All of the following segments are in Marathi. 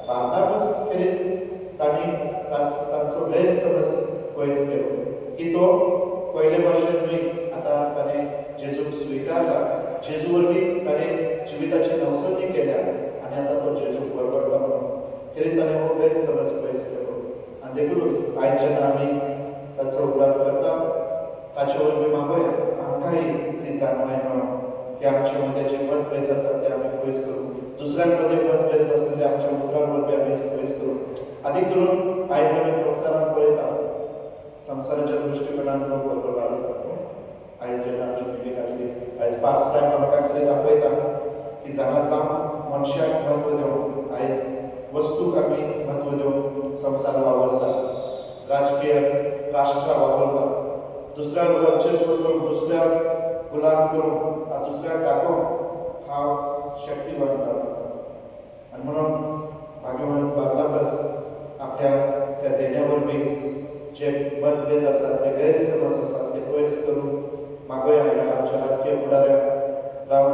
बार्नाबास तांणी तांचो गैरसमज पयस केलो की तो पयले भाशेन न्हय आतां ताणें जेजूक स्विकारला, जेजू वरवीं ताणें जिविताची नवसती केल्या आनी आतां तो जेजूक वरपडटा म्हणून तरी ताणें हो गैरसमज पयस केलो. आनी देखूनच आयज जेन्ना आमी ताचो उगडास करता ताचे वरवीं मागोया आमकांय ती जाणवाय मेळो की आमचे मदें जे मतभेद आसा ते आमी पयस करूं, दुसऱ्यां मदें मतभेद आसलेले आमच्या उतरां वरवीं आमी पयस करूं. आदी करून आयज आमी संवसारांत पळयता, संवसाराच्या दृश्टिकोनान लोक बरोबर आसता. आयज जेन्ना आमची मिटींग आसली, आयज पाप साहेब आमकां कितें दाखयता की जाणा जावन मनशाक म्हत्व दिवन आयज वस्तूक आमी म्हत्व दिवन संवसार वावरता, राजकीय राष्ट्रां वावरता, दुसऱ्याक वर्चस्व करून दुसऱ्याक गुलाम करून दुसऱ्याक दाखोवन हांव शक्तिवान जावन आसा. आनी म्हणून भाग्यवान बार्नाबास आपल्या त्या देण्या वरवीं जे मतभेद आसा ते गैरसमज आसा ते पयस करून मागोया आमच्या राजकीय फुडाऱ्यांक जावं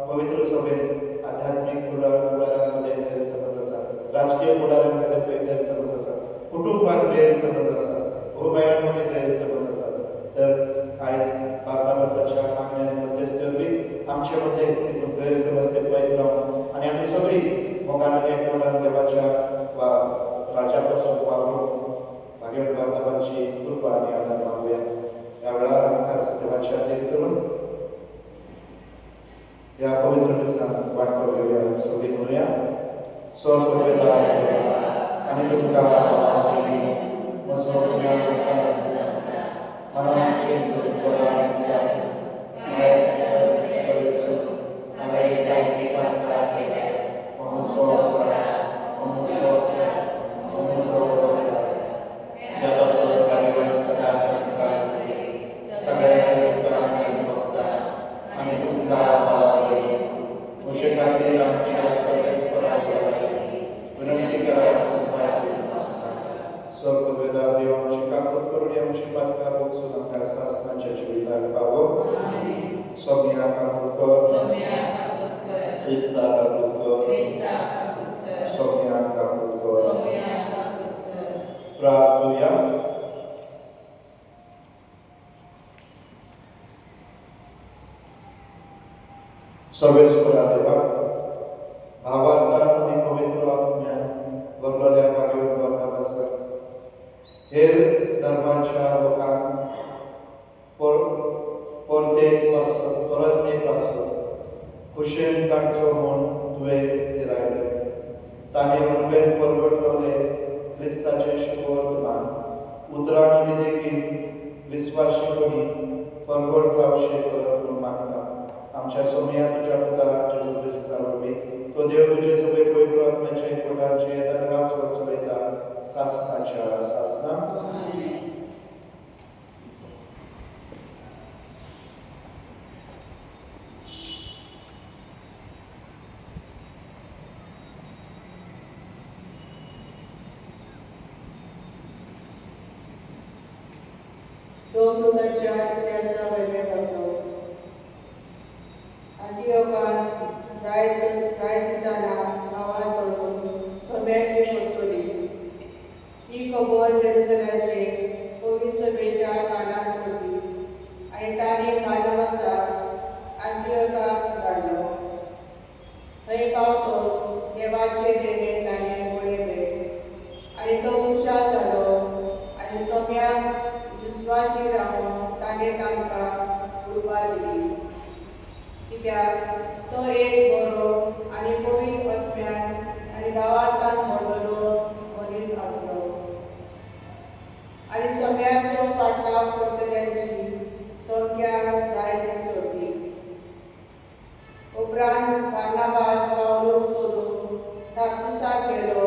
पवित्र सभेन आध्यात्मीक फुडाऱ्यां मदें गैरसमज आसा, राजकीय फुडाऱ्यां मदें गैरसमज आसा, कुटुंबात गैरसमज आसा, भाऊ बायलां मदें गैरसमज आसा. तर आयज बार्नाबासाच्या आज्ञेन मध्यस्थी वरवीं आमचे मदें गैरसमज ते पयस जावन आनी आमी सगळीं मोगान एकवटान देवाच्या वा राजा पासून वावरून भाग्यवान बार्नाबाची कृपा आनी आदार मागुया. ह्या वेळार आमकां देवाची आदेर करून ह्या पवित्र दिसांत वांटो घेवया. सगळीं म्हणुया, स्वर्ग पिता आनी तुमकां म्हजो मनाचे सर्वेश्वरा देवा, भावार्थान आनी पवित्र आत्म्यान भरलेल्या भाग्यवान बार्नाबासाक हेर धर्माच्या लोकांक परतने पासून खुशेन तांचो मन तुवें थिरायलें. ताणें उर्बेन परगटलोले क्रिस्ताचें शुभवर्तमान उतरां देखील विस्वासी कोणी परगट जावचें कर म्हणून मागता. आमच्या सोमया तुझ्या पुता जेजू क्रिस्ता वरवीं तो देव तुजे सगळे पवित्र आत्म्याच्या एकवटाचे धन्यवाद चलयता सासणाच्या सासना. दोनच्या इतिहासा वेगळे वचो अंतियोकान जायती जाणां भावां करून सोम्याशी करतली. ही खबर जेरुसलेमाचे पवित्र सभेच्या कानांत पडली आनी तांणी बार्नाबासाक अंतियोकाक धाडलो. थंय पावतच देवाचे देणे ताणें पळयले आनी तो खुशाल जालो आनी सोम्याक विस्वासी रावन ताणें तांकां कृपा दिली. कित्याक तो एक बरो आनी पवित्र आत्म्यान आनी भावार्थान भरलेलो मनीस आसलो आनी सोम्याचो फाटलाव करतल्यांची संख्या जायती चडली. उपरांत बार्नाबास पावलूक सोदून तार्सुसाक गेलो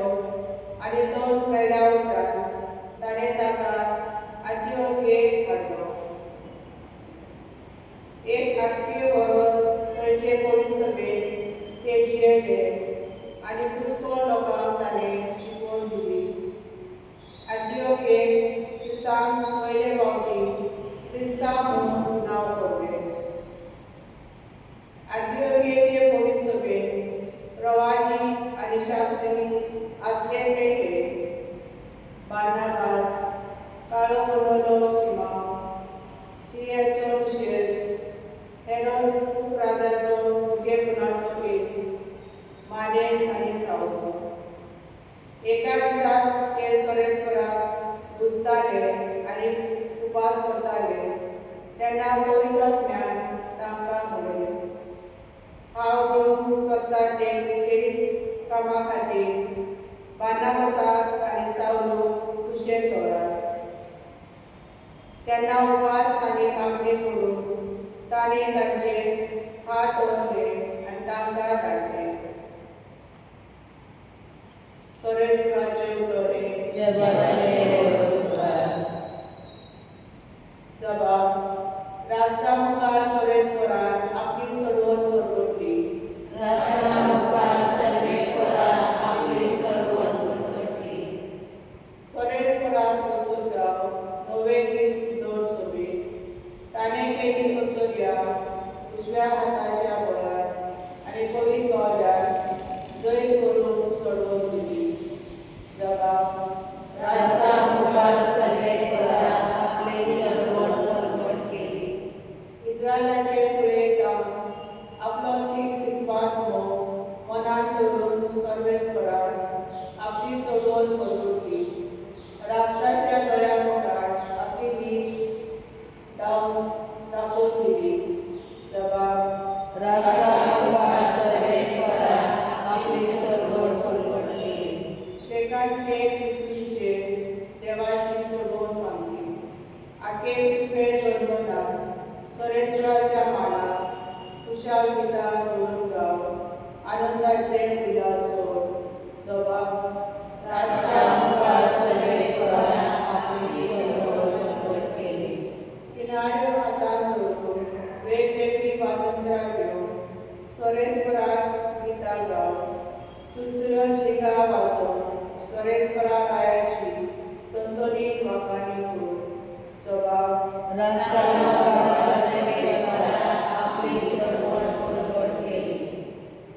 आनी तो मेळ्ळ्या उपरांत ताणें ताका अंतियोकेक हाडलो. एक आख्खे वर्स थंयचे पवित्र सभेन ते जियेले आनी पुष्कळ लोकांक ताणें शिकवण दिली. अंतियोकेक सिसांक पयले फावटी क्रिस्तांव म्हणून नांव पडलें. अंतियोकेचे पवित्र सभेन प्रवादी आनी शास्त्री आसले ते बार्नाबास काळो पवित्रात्म्यान तांकां म्हणले, हांव न्हू स्वता ते मुखेली कामा खातीर बार्नाबासाक आनी सावलो कुशें दवरात. तेन्ना उपास आनी मागणी करून ताणें तांचे हात दवरले आनी तांकां धाडले. सोरेस्पराचे उतोरे जबाब, राष्ट्रा मुखार सोरेस्परान आपली सोडवण परगटली. सोरेस्परान वचून राव नवे दीस सुदोर सोबीत ताणें केली अचर्या उजव्या हाताच्या बळार आनी पयली कवल्यार जैत करून सोडवून दिली. जबाब, इस्रायलाचे फुडें आपलो तीग विस्वास मनांत दवरून सर्वेस्परान आपली सोडवण परगटली. राष्ट्राच्या दोळ्या मुखार आपली नीत दाखोवन दिली. जबाब, शेकांचे पृथ्वीचे देवाची सोडवण मागली. आखे पृथ्वेर गणगणात सोरेस्पराच्या मांडार खुशाल गितां म्हणून गाव आनंदाचे उल्हास सोड. जबाब, किनाऱ्यो हातांत धरून वेगवेगळी वाजंत्रां घेवन सोरेस्पराक गितां गाव तुतऱ्यो शिगा वाजोवन सोरेस्परा रायाची तंतोनीत वाखाणी करून. जबाब,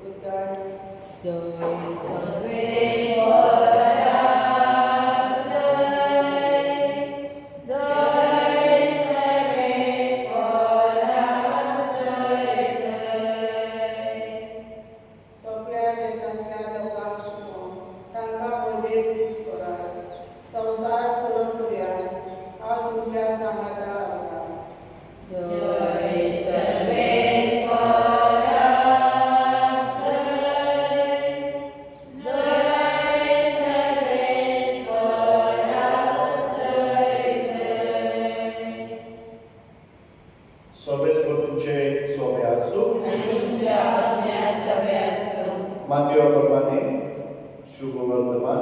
उतर, सगळ्या देशांतल्या लोकांक शिकोवन तांकां म्हजे सीस करात. संवसार सोडून पर्यंत हांव तुमच्या सांगाता आसा. सोबेस्पर तुमचे सोबे आसूं. मातयो प्रमाणे शुभ वर्तमान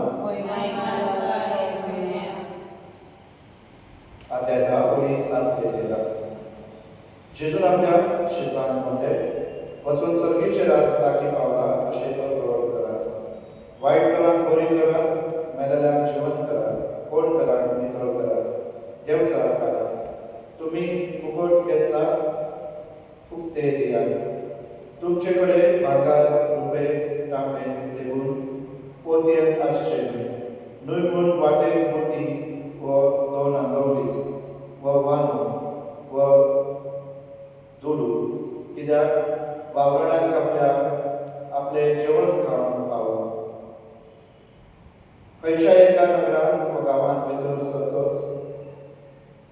आद्यागा आणि सांतलेला. जेजून आपल्या शिसांमध्ये वचून सर्गेचे राज लागीं पावला अशें तो गौरव करात. वायट करांक बरी करात, मेलेल्यांक जिवंत करात, कोण करांक नितळ करात, देवचा करात. तुम्ही फुकट घेतला फुकते दियात. तुमचे कडेन भांगर रुपे तांबे देगून पोतयेंत आसचे न्हय. न्हय म्हूण वाटेक मोती व दोन आंगवली व वानो व दुडू, कित्याक वावरड्यांक आपले जेवण खावंक फावो. खंयच्या एका नगरांत व गांवांत भितर सरतोच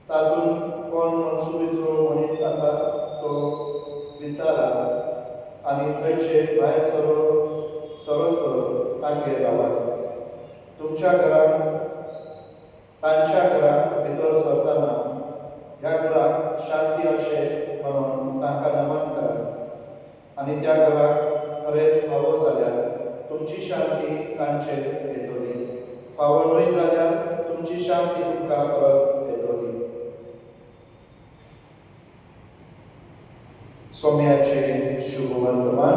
तातूंत कोण मनसुबेचो मनीस आसा तो विचारा आनी थंयचे भायर सरो तांगेर रावात. तुमच्या घरांत तांच्या घरांत भितर सरतना ह्या घराक शांती अशें म्हणून तांकां नमन करात. आनी त्या घराक खरेंच फावो जाल्यार तुमची शांती तांचेर येतली. फावो न्हय जाल्यार तुमची शांती तुमकां परत येतली. सोम्याचे शुभ वर्तमान.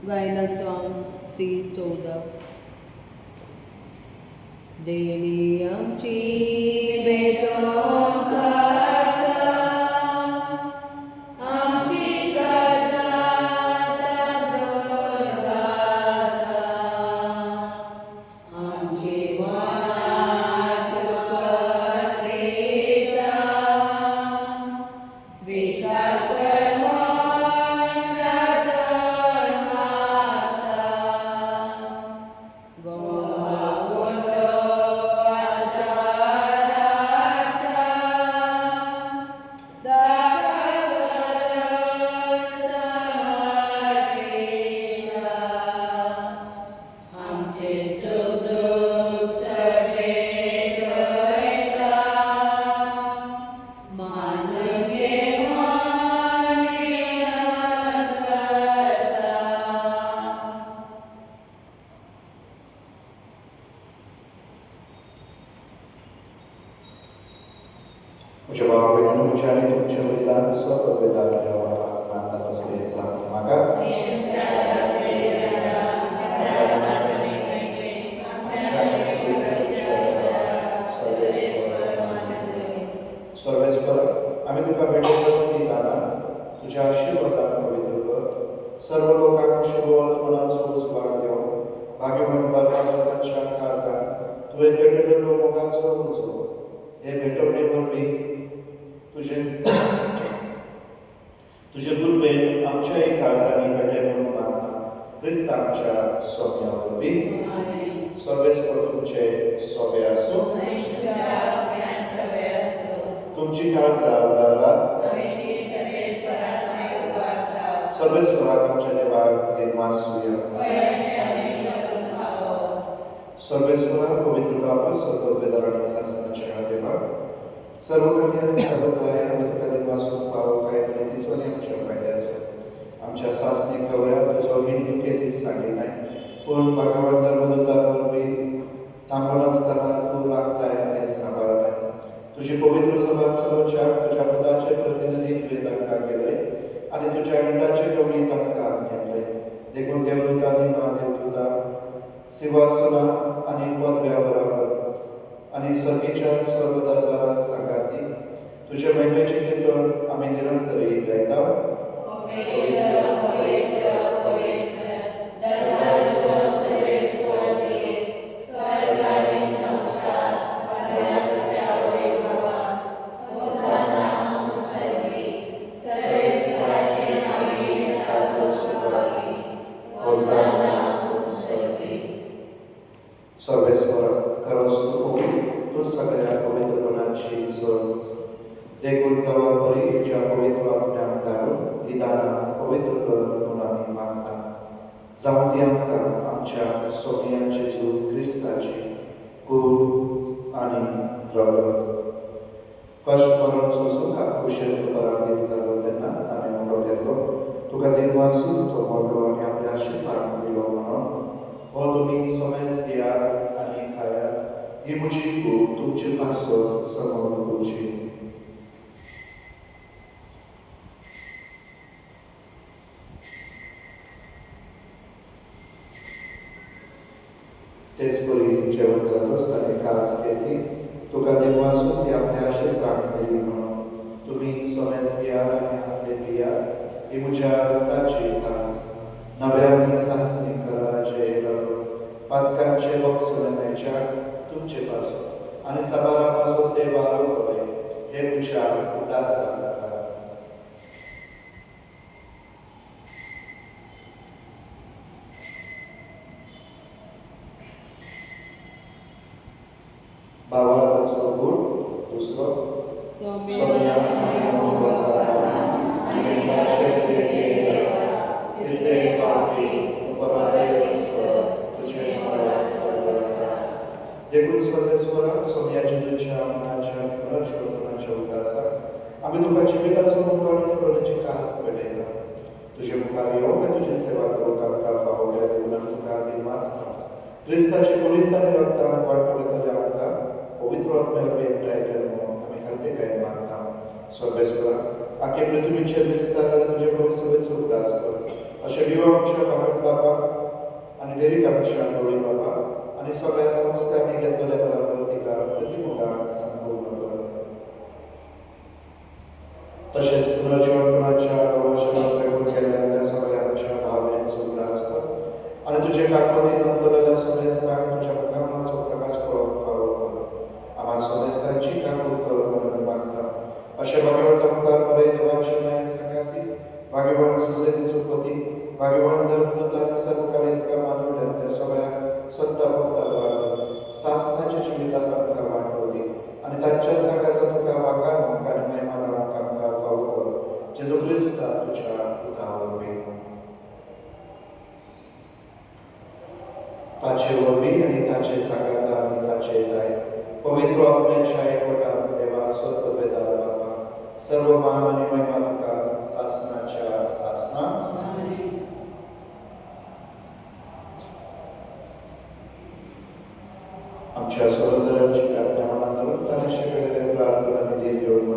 गायनाचो C14. देणी आमची भेटोवंक काडटा, आमची काळजां तांदूळ घालता, आमची मनां तुका प्रेता, स्वीकार कर म्हूण प्रार्थना मागता. गोवा तुझ्या भावा बहिणींनो तुझ्या आणि तुमच्या बलिदान स्वतःबलिदान देवाला मानतात असल्याचा मागा सर्वेश्वर आम्ही तुका भेटलो की दाना तुझ्या आशीर्वादान पवित्र कर सर्व लोकांक शुभवर्तमानाचो उजवाड देव भाग्यवान बालकांच्या काळजान तुवें भेटलेलो मोगाचो उजो हे भेटवणे वरवीं तुझे कृपेन आमच्याही काळजांनी भेटे म्हणून मागता ख्रिस्त आमच्या सोप्या वरवीं सर्वेश्वर तुमचे सोबे असो तुमची काळजा उदारला सर्वेश्वराक आमच्या देवाक देवासूय सर्वेश्वरा पवित्र बाबा सर्वोपदार आणि शासनाच्या देवा सर्व कन्या सर्व आहे आणि तुका देवासून फावो काय नीतीचो आणि आमच्या फायद्याचो आमच्या शासनिक गवळ्या तुझो हिंदू केलीच सांगे नाही पण भगवंत धर्मदूतांवरवी थांबून असताना तू लागताय आणि सांभाळत आहे तुझी पवित्र सभा चलोच्या तुझ्या पदाचे प्रतिनिधी तुझे तांका केलंय आणि तुझ्या इंडाचे गवळी तांका नेमलंय देखून देवदूता आणि महादेवदूता सिंहासना आणि पदव्याबरोबर आणि सर्गीच्या सर्व दरबारात सांगाती तुझ्या महिमेचे कीर्तन आम्ही निरंतरही गायता सर्वेश्वर खरोच तू सगळ्या पवित्रपणाची सोड देखून तवा बरी तुझ्या पवित्र आपल्या घालून ही दाना पवित्र कर म्हणून आम्ही मागता जाऊन ती आमकां आमच्या सोनियांचे जीव क्रिस्ताची कूड आणि रगत कष्ट करून सोसून कुशल पराधीन जालो तेन्ना ताणें म्हणलो घेतलो तुका दिनवासून तो मोठो आणि आपल्या शिस्तान दिलो म्हणून हो तुम्ही सोमेस घ्या आणि खाया ही म्हजी कूड तुमचे पासो समोर तुमची तेच बरी जेवण जातो असताना कास घेतली तुका देवासून ती आपल्या शिस्तान दिली म्हणून तुम्ही सोमेस घ्या आणि हातले पिया ही म्हज्या रक्ताची खास नव्या आणि शासनिक कराराचे पातकांचे बक्षलेच्या तुमचे पासून आणि सभारापासून ते बारो होय हे तुझ्या उदासान जाता भावार्थाचो गुण दुसरो सोम्या आणि तिथे पावली देखून सर्वेश्वर सोम्याच्या तुझ्या मनाच्या पुनर्जीवनाच्या उदासाक आम्ही तुका जिविताचो मुख आणि स्मरणाची कास भेटयता तुझे मुखार येवं काय तुझी सेवा करूंक आमकां फावल्या देवळान तुका दिनवास क्रिस्ताचे पवित्र आणि रक्तान वाटपडतले आमकां पवित्र आत्म्यावर एकठांय कर म्हणून आमी खालते काय मागता सर्वेश्वर आखे पृथ्वीचे विस्तार आणि तुझे पवित्रतेचो उदास कर अशें विवाह आमच्या भावक बाबा आणि डेरीक आमच्या गवळी बाबा आणि सगळ्या संस्कारांनी घेतलेल्या प्रतिकार प्रतिमुखार संपूर्ण कर तसेच पुनर्जीवनाच्या प्रवासाला प्रेम केलेल्या त्या सगळ्या आमच्या भावनेचो उदास कर आणि तुझे काकोती नंतरलेल्या सदस्यांक तुझ्या मुखामाचो प्रकाश पळोवंक फावो कर आम्हा सदस्यांची काकूत कर म्हणून मागता अशें भगवंत मुखार बरे देवाचे न्याय सांगाती भाग्यवान सुसेतीचो पती भाग्यवान धर्मदूत आणि सर्वकालीन तुका मानवल्या त्या सगळ्या संत भक्तांवर शासनाच्या जिवितात आमकां वाटवली आणि तांच्या सांगात तुका वाखाण आणि महिमा लावंक आमकां फावो कर जेजू क्रिस्ता तुझ्या उदावरवीं ताचे वरवीं आणि ताचे सांगात आणि ताचे दाय पवित्र आत्म्याच्या एकवटान देवा सर्ववेदार बाबा सर्व मान आणि महिमा तुका शासनाच्या शासनाक आमच्या सरोदरांची आज्ञा मनात धरून ताने शिकवलेल्या प्रार्थना निधी घेऊन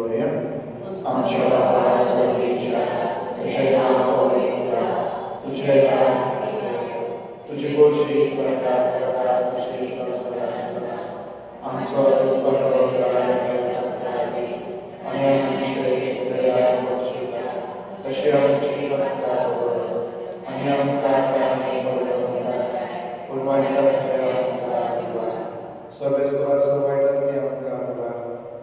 आमच्या भावा सगळीच्या तुझे नाव पवित्र तुझे राज तुझी गोष्टी स्वर्गात जगात तुझी संस्कारात जगा आमचं स्वर्ग करायचं आणि आमचे चुकलेल्या बक्षिता तसे आमची बक्ता बस आणि आमका त्याने पण वाईटात सर्वेश्वराचं वाईटातली आमका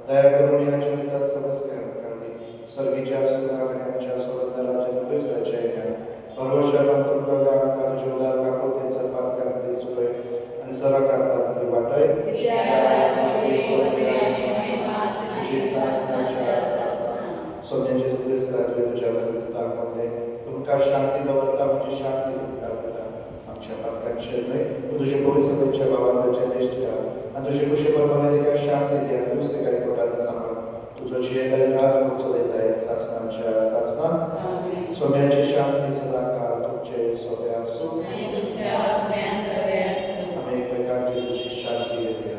दया करून या जीवितात समस्या करणे सर्वीच्या सुधारण्याच्या स्वतंत्राच्या सदस्याच्या भरवशाला तुला आमका जोरदार काकोतेचा पार करते सुरे आणि सरा करतात ती वाटय तुझी शासनाच्या सोन्याचे सुरे सगळे तुझ्या दाखवले तुमका शांती दवरता म्हणजे शांती तुमका आमच्या पात्रांचे नाही तुझे पोलिसांच्या भावांच्या निष्ठा आणि तुझे कुशेप्रमाणे काय शांती द्या दुसरे काही कोटाला सांभाळ तुझं जे काही राज मोर्चा देत आहे शासनाच्या शासना सोन्याची शांती सदा काळ तुमचे सोबे असो आम्ही एक प्रकारची तुझी शांती देऊया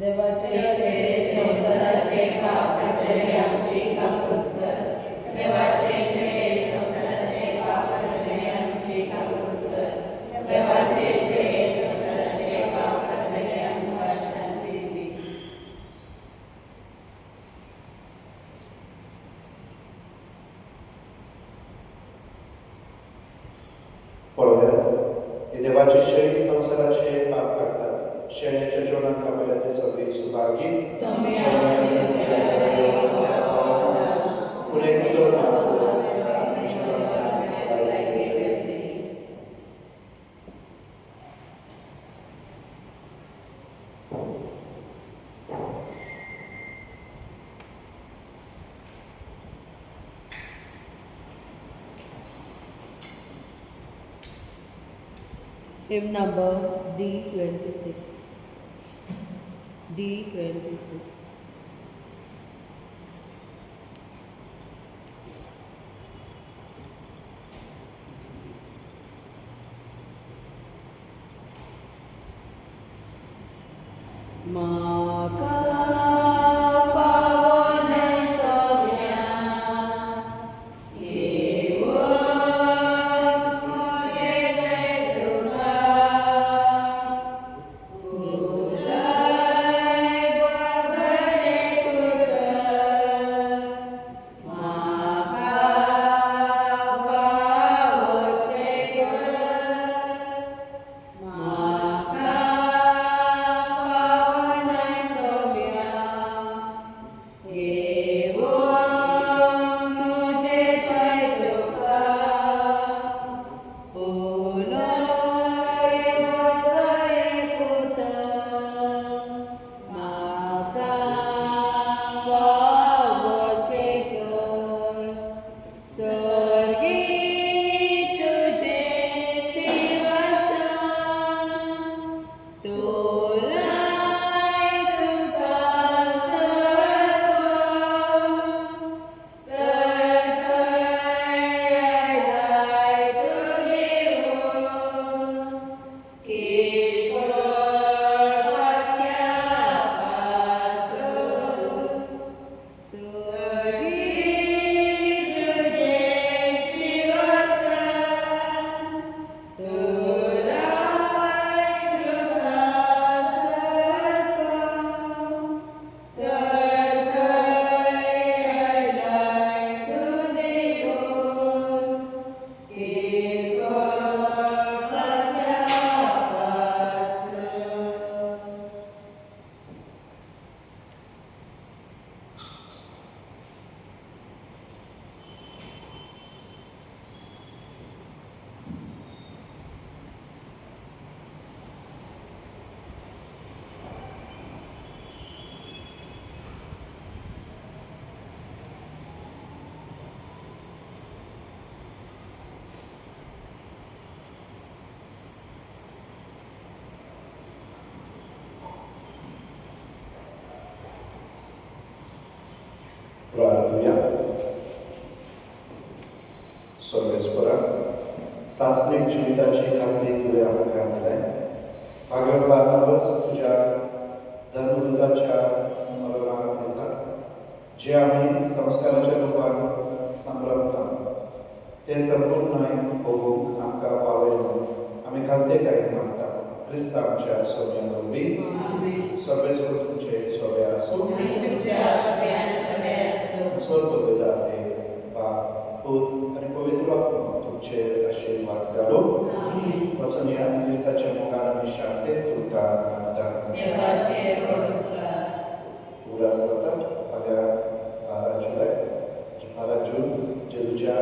देवाचे संसाराचे पाप कचरे आमची कापूत कर देवाचे संसाराचे पाप कचरे आमची कापूत कर देवाचे संसाराचे पाप कचरे आमका शांती दी पळूया हे देवाचे शरीर संसाराचे पाप करतात शेण्याच्या जीवनात आपल्याला ते सगळी सुभागी पुढे Hymn number D26. D26. प्रार्थूया सर्वेश्वरा शास्त्रीय जीविताची खात्री तुवें आमकां दिल्या भागवत बारनाबस तुज्या धर्मदूताच्या स्मरणाक दिसा जे आम्ही संस्काराच्या रूपान संभ्रमता ते संपूर्ण भोगूंक आमकां पावय म्हणून आमी घालते काय मागता क्रिस्त आमच्या सोम्या वरवीं सगळे सोड तुमचे सोबे आसूं स्वर्ग वेदाते बाप पूत आनी पवित्र आत्मा तुमचे आशीर्वाद घालो वचून या क्रिस्ताच्या मोगान आनी शांतेत तुमकां मागता उगडास करता फाल्यां 12 जून जेजूच्या